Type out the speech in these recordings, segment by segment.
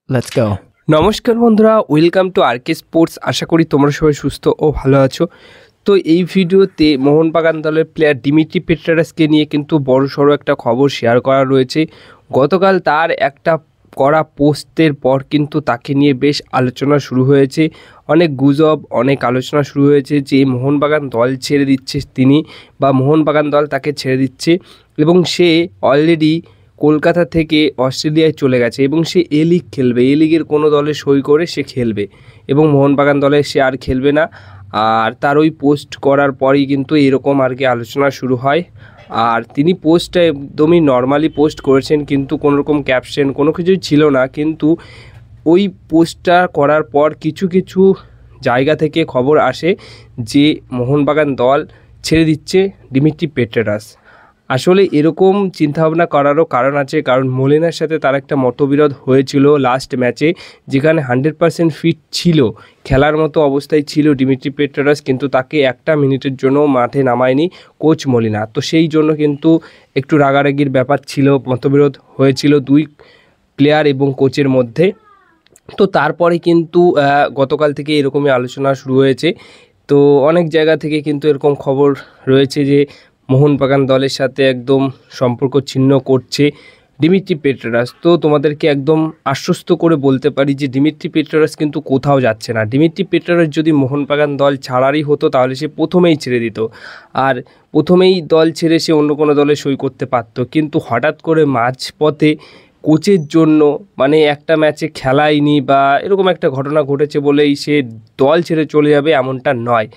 Let's go. নমস্কার বন্ধুরা, welcome to আরকে sports. আশা করি তোমরা সবাই সুস্থ ও ভালো আছো। তো এই ভিডিওতে মোহনবাগান দলের প্লেয়ার দিমিত্রি পেট্রারাসকে নিয়ে কিন্তু বড়সড় একটা খবর শেয়ার করা রয়েছে। গতকাল তার একটা করা পোস্টের পর কিন্তু তাকে নিয়ে বেশ আলোচনা শুরু হয়েছে, অনেক গুজব, অনেক আলোচনা শুরু হয়েছে যে মোহনবাগান দল ছেড়ে দিচ্ছে তিনি, বা মোহনবাগান দল তাকে ছেড়ে দিচ্ছে, এবং সে অলরেডি কলকাতা থেকে অস্ট্রেলিয়ায় চলে গেছে এবং সে এ লিগ খেলবে, এ লিগের কোনো দলে সই করে সে খেলবে এবং মোহনবাগান দলে সে আর খেলবে না। আর তার ওই পোস্ট করার পরেই কিন্তু এরকম আর কি আলোচনা শুরু হয়। আর তিনি পোস্টটা একদমই নর্মালি পোস্ট করেছেন, কিন্তু কোনো রকম ক্যাপশন কোনো কিছুই ছিল না। কিন্তু ওই পোস্টটা করার পর কিছু কিছু জায়গা থেকে খবর আসে যে মোহনবাগান দল ছেড়ে দিচ্ছে দিমিত্রি পেট্রারাস। আসলে এরকম চিন্তাভাবনা করারও কারণ আছে, কারণ মলিনার সাথে তার একটা মতবিরোধ হয়েছিল লাস্ট ম্যাচে, যেখানে 100% ফিট ছিল, খেলার মতো অবস্থায় ছিল দিমিত্রি পেট্রারাস, কিন্তু তাকে একটা মিনিটের জন্য মাঠে নামায়নি কোচ মলিনা। তো সেই জন্য কিন্তু একটু রাগারাগির ব্যাপার ছিল, মতবিরোধ হয়েছিল দুই প্লেয়ার এবং কোচের মধ্যে। তো তারপরে কিন্তু গতকাল থেকে এরকমই আলোচনা শুরু হয়েছে। তো অনেক জায়গা থেকে কিন্তু এরকম খবর রয়েছে যে মোহনবাগান দলের সাথে একদম সম্পর্ক ছিন্ন করছে দিমিত্রি পেট্রারাস। তো তোমাদেরকে একদম আশ্বস্ত করে বলতে পারি যে দিমিত্রি পেট্রারাস কিন্তু কোথাও যাচ্ছে না। দিমিত্রি পেট্রারাস যদি মোহনবাগান দল ছাড়ারই হতো তাহলে সে প্রথমেই ছেড়ে দিত, আর প্রথমেই দল ছেড়ে সে অন্য কোনো দলে সই করতে পারত। কিন্তু হঠাৎ করে মাঝপথে কোচের জন্য, মানে একটা ম্যাচে খেলায়নি বা এরকম একটা ঘটনা ঘটেছে বলেই সে দল ছেড়ে চলে যাবে এমনটা নয়।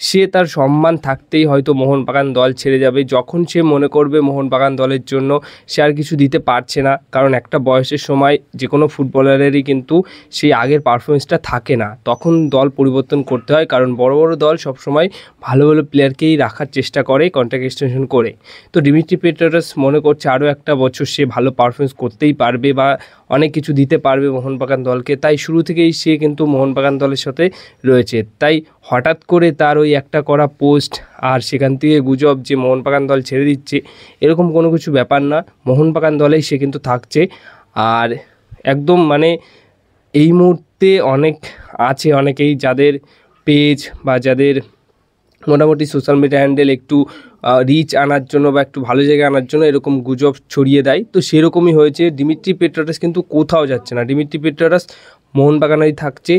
সে তার সম্মান থাকতেই হয়তো মোহনবাগান দল ছেড়ে যাবে যখন সে মনে করবে মোহনবাগান দলের জন্য সে আর কিছু দিতে পারছে না। কারণ একটা বয়সের সময় যে কোনো ফুটবলারেরই কিন্তু সেই আগের পারফরমেন্সটা থাকে না, তখন দল পরিবর্তন করতে হয়। কারণ বড় বড় দল সবসময় ভালো ভালো প্লেয়ারকেই রাখার চেষ্টা করে কন্ট্রাক্ট এক্সটেনশন করে। তো দিমিত্রি পেট্রারাস মনে করছে আরও একটা বছর সে ভালো পারফরমেন্স করতেই পারবে বা অনেক কিছু দিতে পারবে মোহনবাগান দলকে, তাই শুরু থেকেই সে কিন্তু মোহনবাগান দলের সাথে রয়েছে। তাই হঠাৎ করে তার ওই একটা করা পোস্ট আর সেখান থেকে গুজব যে মোহনবাগান দল ছেড়ে দিচ্ছে, এরকম কোনো কিছু ব্যাপার না। মোহনবাগান দলেই সে কিন্তু থাকছে। আর একদম মানে এই মুহূর্তে অনেকেই যাদের পেজ বা যাদের মোটামুটি সোশ্যাল মিডিয়া হ্যান্ডেল একটু রিচ আনার জন্য বা একটু ভালো জায়গায় আনার জন্য এরকম গুজব ছড়িয়ে দেয়। তো সেরকমই হয়েছে, দিমিত্রি পেট্রারাস কিন্তু কোথাও যাচ্ছে না। দিমিত্রি পেট্রারাস মোহনবাগানেই থাকছে।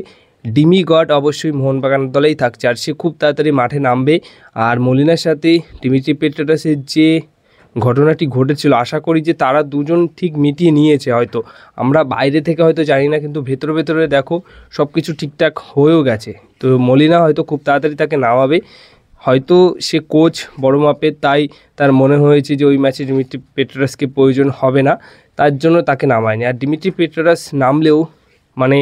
ডিমি গড অবশ্যই মোহনবাগান দলেই থাকছে, আর সে খুব তাড়াতাড়ি মাঠে নামবে। আর মলিনার সাথে দিমিত্রি পেট্রারাসের যে ঘটনাটি ঘটেছিল, আশা করি যে তারা দুজন ঠিক মিটিয়ে নিয়েছে। হয়তো আমরা বাইরে থেকে হয়তো জানি না, কিন্তু ভেতরে ভেতরে দেখো সব কিছু ঠিকঠাক হয়েও গেছে। তো মলিনা হয়তো খুব তাড়াতাড়ি তাকে নামাবে। হয়তো সে কোচ বড় মাপের, তাই তার মনে হয়েছে যে ওই ম্যাচে দিমিত্রি পেট্রারাসকে প্রয়োজন হবে না, তার জন্য তাকে নামায়নি। আর দিমিত্রি পেট্রারাস নামলেও, মানে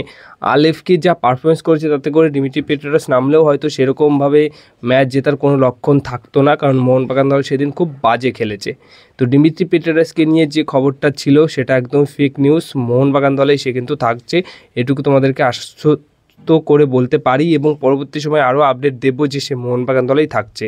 আলেফকে যা পারফরমেন্স করেছে তাতে করে দিমিত্রি পেট্রারাস নামলেও হয়তো সেরকমভাবে ম্যাচ জেতার কোনো লক্ষণ থাকতো না, কারণ মোহনবাগান দল সেদিন খুব বাজে খেলেছে। তো দিমিত্রি পেট্রারাসকে নিয়ে যে খবরটা ছিল সেটা একদম ফেক নিউজ। মোহনবাগান দলেই সে কিন্তু থাকছে, এটুকু তোমাদেরকে আশ্বস্ত করে বলতে পারি, এবং পরবর্তী সময় আরও আপডেট দেবো যে সে মোহনবাগান দলেই থাকছে।